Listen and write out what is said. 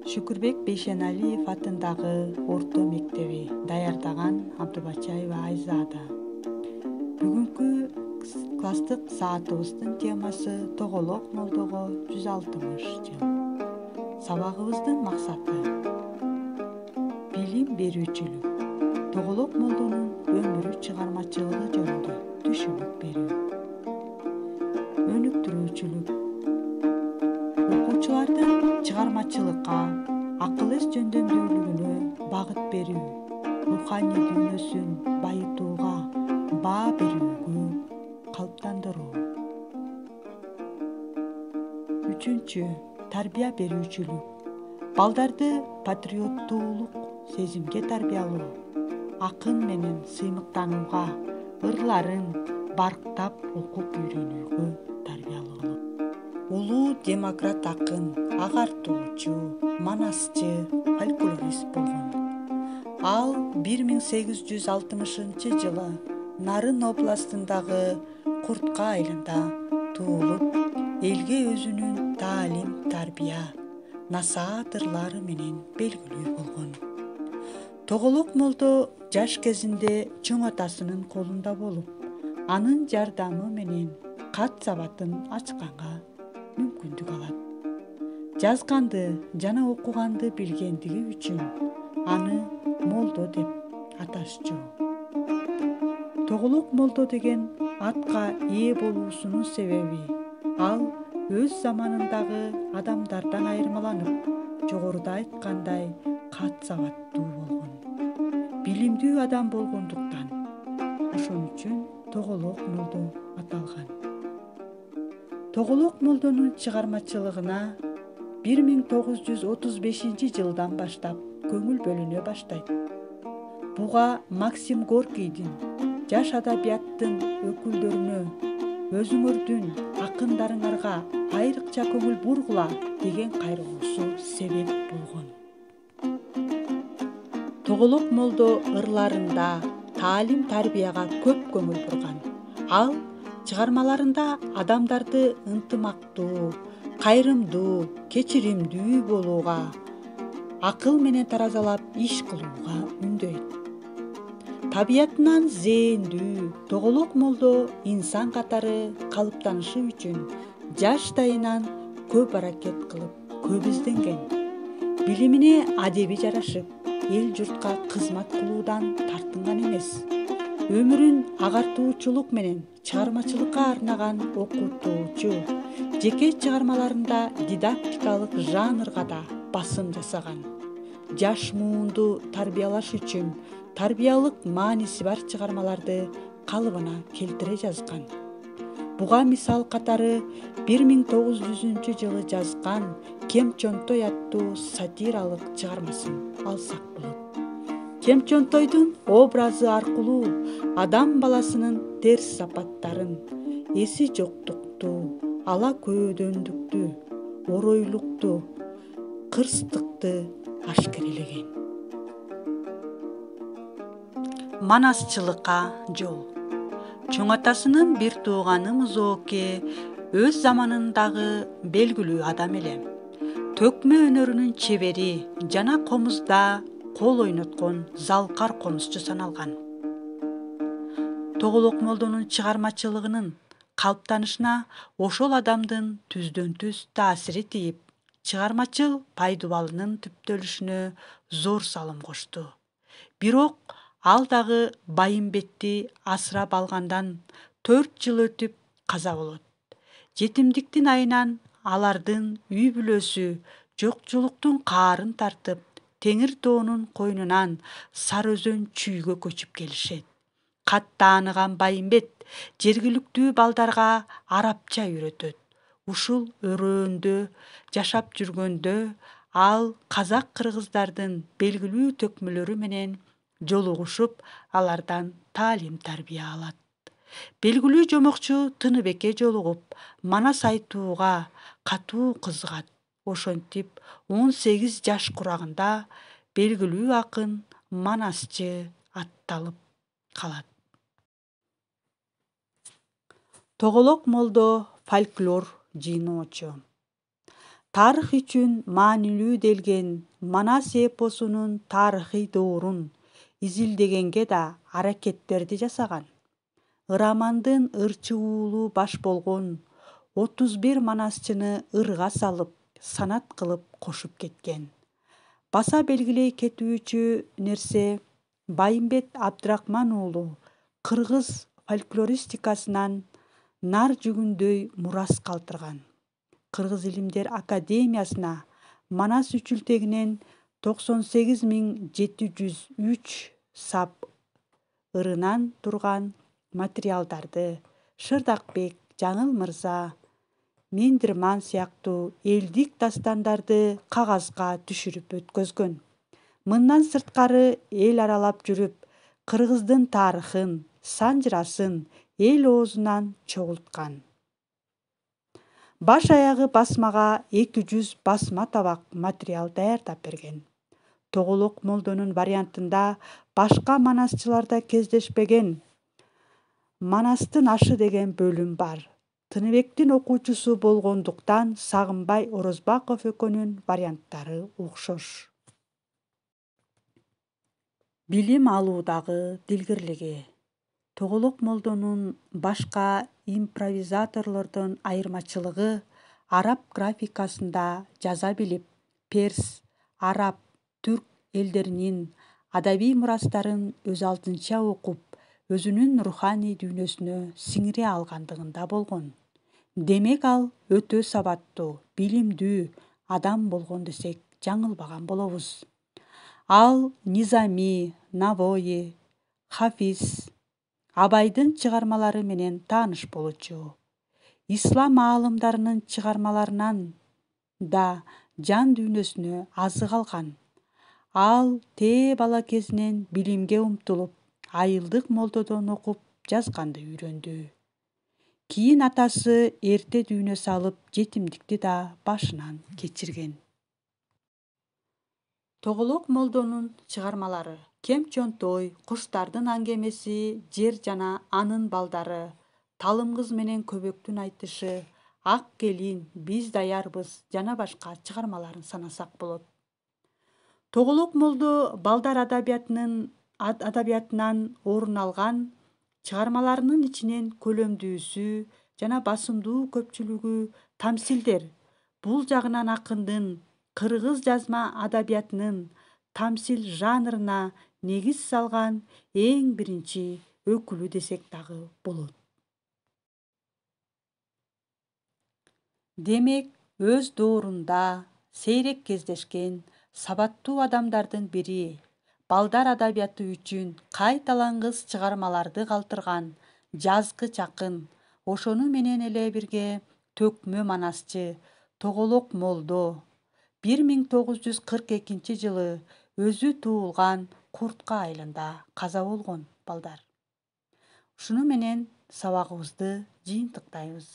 Шүкүрбек Бейшеналиев атындагы орто мектеби даярдаган Абдубачаева Айзада. Бүгүнкү класстык саатыбыздын темасы Тоголок молдого 160 жыл. Сабагыбыздын максаты билим берүүчүлүк. Тоголок молдонун өмүрү чыгармачылыгы жөнүндө түшүнүк берүү. Өнүктүрүүчүлүк. Окуучулардын чыгармачылыкка, акыл эс жөндөмдүүлүгүнө багыт берүү, руханий дүйнөсүн байытууга баа берүүгө калыптандыруу. 3. Тарбия берүүчүлүк. Балдарды патриоттуулук сезимге тарбиялоо, акын менен сыймыктанууга, ырларын барктап окуп үйрөнүүгө тарбиялоо. Улуу демократ акын, агартуучу, манасчы, фольклорист болгон. Ал 1860 жылы Нарын областындагы Куртка айылында туулуп, элге өзүнүн таалим, тарбия, насаат ырлары менен белгилүү болгон. Тоголок молдо жаш кезинде чоң атасынын колунда болуп, анын жардамы менен кат сабатын ачканга мүмкүндүк алат. Жазганды жана окуганды билгендиги үчүн аны молдо деп аташчу. Тоголок молдо деген атка ээ болуусунун себеби ал өз заманындагы адамдардан айырмаланып, жогоруда айткандай кат сабаттуу болгон. Билимдүү адам болгондуктан ошон үчүн Тоголок молдо аталган. Тоголок молдонун чыгармачылыгына 1935 жылдан баштап көңүл бөлүнө баштайт. Буга Максим Горкийдин жаш адабияттын өкүлдөрүнө өзүңөрдүн акындарыңарга айрыкча көңүл бургула деген кайрылуусу себеп болгон. Тоголок молдо ырларында таалим тарбияга көп көңүл бурган. Ал чыгармаларында адамдарды ынтымактуу, кайрымдуу, кечиримдүү болууга, акыл менен таразалап иш кылууга үндөйт. Табиятынан зээндүү Тоголок молдо инсан катары калыптанышы үчүн жаштайынан көп аракет кылып, көп изденген. Билимине адеби жарашып, эл журтка кызмат кылуудан тартынган эмес. Өмүрүн агартуучулук менен чыгармачылыкка арнаган окутуучу, жеке чыгармаларында дидактикалык жанрга да басым жасаган. Жаш муунду тарбиялаш үчүн тарбиялык мааниси бар чыгармаларды калыбына келтире жазган. Буга мисал катары 1900 жылы жазган Кем-Чонтой аттуу сатиралык чыгармасын алсак болот. Кем-Чонтойдун образы аркылуу адам баласынын терс сапаттарын, эси жоктукту, ала көөдөндүктү, оройлукту, кырстыкты ашкерелеген. Манасчылыкка жол. Чоң атасынын бир тууганы Музооке өз заманындагы белгилүү адам эле. Төкмө өнөрүнүн чебери жана комузда кол ойноткон залкар комузчу саналган. Тоголок молдонун чыгармачылыгынын калыптанышына ошол адамдын түздөн-түз таасири тийип, чыгармачыл пайдубалынын түптөлүшүнө зор салым кошту. Бирок ал дагы Байымбетти асырап алгандан 4 жыл өтүп каза болот. Жетимдиктин айынан алардын үй бүлөсү жокчулуктун каарын тартып, Теңир тоонун койнунан Сары Өзөн чүйгө көчүп келишет. Кат тааныган Байымбет жергиликтүү балдарга арабча үйрөтөт. Ушул өрөөндө жашап жүргөндө ал казак-кыргыздардын белгилүү төкмөлөрү менен жолугушуп, алардан таалим тарбия алат. Белгилүү жомокчу Тыныбекке жолугуп, манас айтууга катуу кызыгат. Ошентип 18 жаш курагында белгилүү акын, манасчы атталып калат. Тоголок молдо фольклор жыйноочу. Тарых үчүн маанилүү делген Манас эпосунун тарыхый доорун изилдегенге да аракеттерди жасаган. Ырамандын ырчыуулуу баш болгон 31 манасчыны ырга салып, санат кылып кошуп кеткен. Баса белгилей кетүүчү нерсе Байымбет Абдрахман уулу кыргыз фольклористикасынан нар жүгүндөй мурас калтырган. Кыргыз Илимдер Академиясына Манас үчүлтегинен 98.703 сап ырынан турган материалдарды Шырдакбек, Жаңыл мырза, Мендирман сыяктуу элдик дастандарды кагазга түшүрүп өткөзгөн. Мындан сырткары эл аралап жүрүп, кыргыздын тарыхын, санжырасын эл оозунан чогулткан. Баш аягы басмага 200 басма табак материал даярдап берген. Тоголок молдонун вариантында башка манасчыларда кездешпеген Манастын ашы деген бөлүм бар. Тыныбектин окуучусу болгондуктан Сагынбай Орозбаков экөөнүн варианттары окшош. Билим алуудагы дилгирлиги. Тоголок молдонун башка импровизаторлордон айырмачылыгы араб графикасында жаза билип, перс, араб, түрк элдеринин адабий мурастарын өз алдынча окуп, өзүнүн руханий дүйнөсүнө сиңире алгандыгында болгон. Демек ал өтө сабаттуу, билимдүү адам болгон десек жаңылбаган болобуз. Ал Низами, Навои, Хафиз, Абайдын чыгармалары менен тааныш болчу. Ислам аалымдарынын чыгармаларынан да жан дүйнөсүнө азык алган. Ал тээ бала кезинен билимге умтулуп, айылдык молдодон окуп жазганды үйрөндү. Кийин атасы эрте дүйнө салып, жетимдикти да башынан кечирген. Тоголок молдонун чыгармалары Кем Чонтой, Куштардын аңгемеси, Жер жана анын балдары, Талым кыз менен Көбөктүн айтышы, Ак келин, Биз даярбыз жана башка чыгармаларын санасак болот. Тоголок молдо балдар адабиятынан орун алган чыгармаларынын ичинен көлөмдүүсү жана басымдуу көпчүлүгү тамсилдер. Бул жагынан акындын кыргыз жазма адабиятынын тамсил жанрына негиз салган эң биринчи өкүлү десек дагы болот. Демек, өз доорунда сейрек кездешкен сабаттуу адамдардын бири, балдар адабияты үчүн кайталангыс чыгармаларды калтырган жазгы чакын, ошону менен эле бирге төкмө манасчы Тоголок молдо 1942-жылы өзү туулган Куртка айылында каза болгон балдар. Ушуну менен сабагыбызды жыйынтыктайбыз.